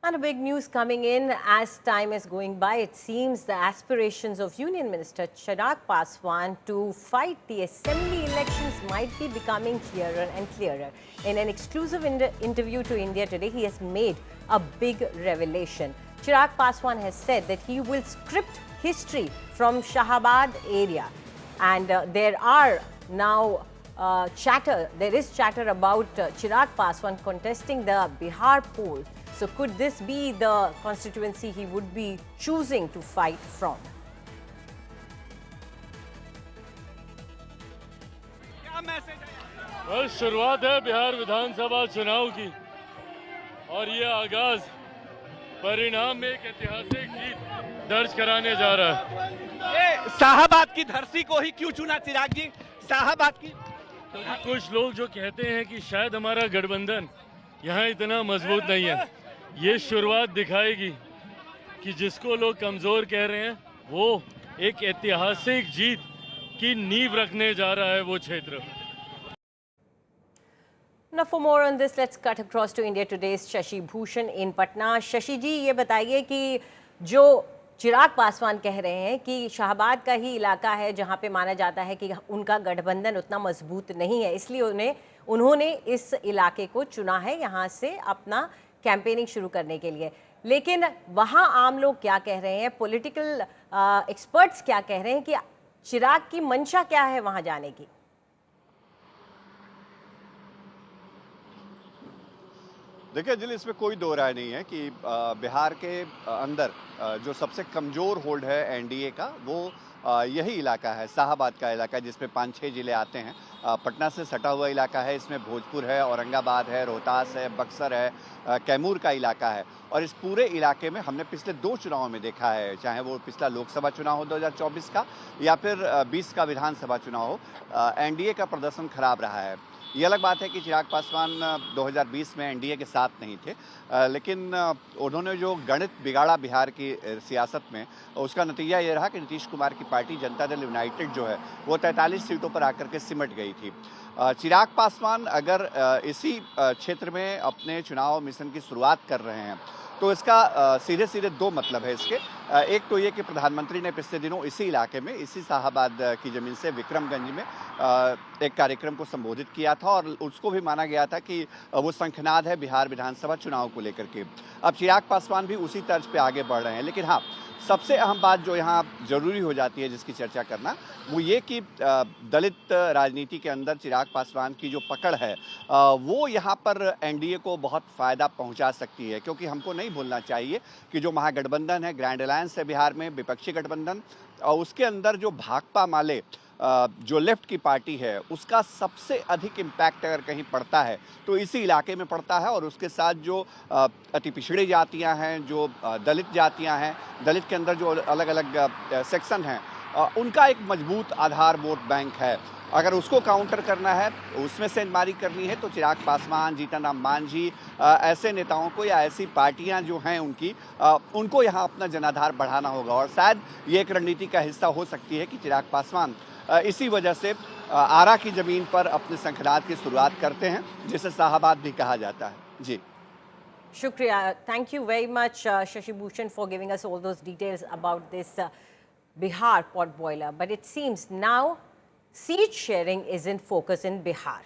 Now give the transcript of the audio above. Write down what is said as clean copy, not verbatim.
And a big news coming in as time is going by. It seems the aspirations of Union Minister Chirag Paswan to fight the assembly elections might be becoming clearer and clearer. In an exclusive interview to India Today, he has made a big revelation. Chirag Paswan has said that he will script history from Shahabad area. And there are now there is chatter about Chirag Paswan contesting the Bihar poll. So could this be the constituency he would be choosing to fight from? बस शुरुआत है बिहार विधानसभा चुनाव की और ये आगाज परिणाम में एक ऐतिहासिक जीत दर्ज कराने जा रहा है। शाहाबाद की धरती को ही क्यों चुना चिराग जी? शाहाबाद की कुछ लोग जो कहते हैं कि शायद हमारा गठबंधन यहाँ इतना मजबूत नहीं है, ये शुरुआत दिखाएगी कि जिसको लोग कमजोर कह रहे हैं वो एक ऐतिहासिक जीत की नींव रखने जा रहा है वो क्षेत्र। Now for more on this, let's cut across to India Today's Shashi Bhushan in Patna. Shashi जी, ये बताइए कि जो चिराग पासवान कह रहे हैं कि शाहबाद का ही इलाका है जहां पे माना जाता है कि उनका गठबंधन उतना मजबूत नहीं है, इसलिए उन्होंने इस इलाके को चुना है यहां से अपना कैंपेनिंग शुरू करने के लिए। लेकिन वहां आम लोग क्या कह रहे हैं, पॉलिटिकल एक्सपर्ट्स क्या कह रहे हैं कि चिराग की मंशा क्या है वहां जाने की? देखिए अंजलि, इसमें कोई दो राय नहीं है कि बिहार के अंदर जो सबसे कमज़ोर होल्ड है एनडीए का वो यही इलाका है, शाहाबाद का इलाका, जिसमें 5-6 ज़िले आते हैं। पटना से सटा हुआ इलाका है, इसमें भोजपुर है, औरंगाबाद है, रोहतास है, बक्सर है, कैमूर का इलाका है। और इस पूरे इलाके में हमने पिछले 2 चुनावों में देखा है, चाहे वो पिछला लोकसभा चुनाव हो 2024 का या फिर 20 का विधानसभा चुनाव हो, एनडीए का प्रदर्शन खराब रहा है। ये अलग बात है कि चिराग पासवान 2020 में एनडीए के साथ नहीं थे, लेकिन उन्होंने जो गणित बिगाड़ा बिहार की सियासत में, उसका नतीजा ये रहा कि नीतीश कुमार की पार्टी जनता दल यूनाइटेड जो है वो 43 सीटों पर आकर के सिमट गई थी। चिराग पासवान अगर इसी क्षेत्र में अपने चुनाव मिशन की शुरुआत कर रहे हैं तो इसका सीधे सीधे 2 मतलब है इसके। एक तो ये कि प्रधानमंत्री ने पिछले दिनों इसी इलाके में, इसी शाहाबाद की ज़मीन से विक्रमगंज में एक कार्यक्रम को संबोधित किया था और उसको भी माना गया था कि वो शंखनाद है बिहार विधानसभा चुनाव को लेकर के। अब चिराग पासवान भी उसी तर्ज पे आगे बढ़ रहे हैं। लेकिन हाँ, सबसे अहम बात जो यहाँ ज़रूरी हो जाती है जिसकी चर्चा करना, वो ये कि दलित राजनीति के अंदर चिराग पासवान की जो पकड़ है वो यहाँ पर एनडीए को बहुत फ़ायदा पहुँचा सकती है। क्योंकि हमको नहीं भूलना चाहिए कि जो महागठबंधन है, ग्रैंड अलायंस है बिहार में, विपक्षी गठबंधन, और उसके अंदर जो भाकपा माले जो लेफ्ट की पार्टी है, उसका सबसे अधिक इम्पैक्ट अगर कहीं पड़ता है तो इसी इलाके में पड़ता है। और उसके साथ जो अति पिछड़ी जातियां हैं, जो दलित जातियां हैं, दलित के अंदर जो अलग अलग सेक्शन हैं, उनका एक मजबूत आधार वोट बैंक है। अगर उसको काउंटर करना है, उसमें सेंधमारी करनी है, तो चिराग पासवान, जीतन राम मांझी, ऐसे नेताओं को या ऐसी पार्टियां जो हैं उनको यहाँ अपना जनाधार बढ़ाना होगा। और शायद ये एक रणनीति का हिस्सा हो सकती है कि चिराग पासवान इसी वजह से आरा की ज़मीन पर अपने शंखनाद की शुरुआत करते हैं, जिसे शाहाबाद भी कहा जाता है। जी शुक्रिया, thank you very much Shashi Bhushan for giving us all those details about this Bihar pot boiler. But it seems now seat sharing is in focus in Bihar.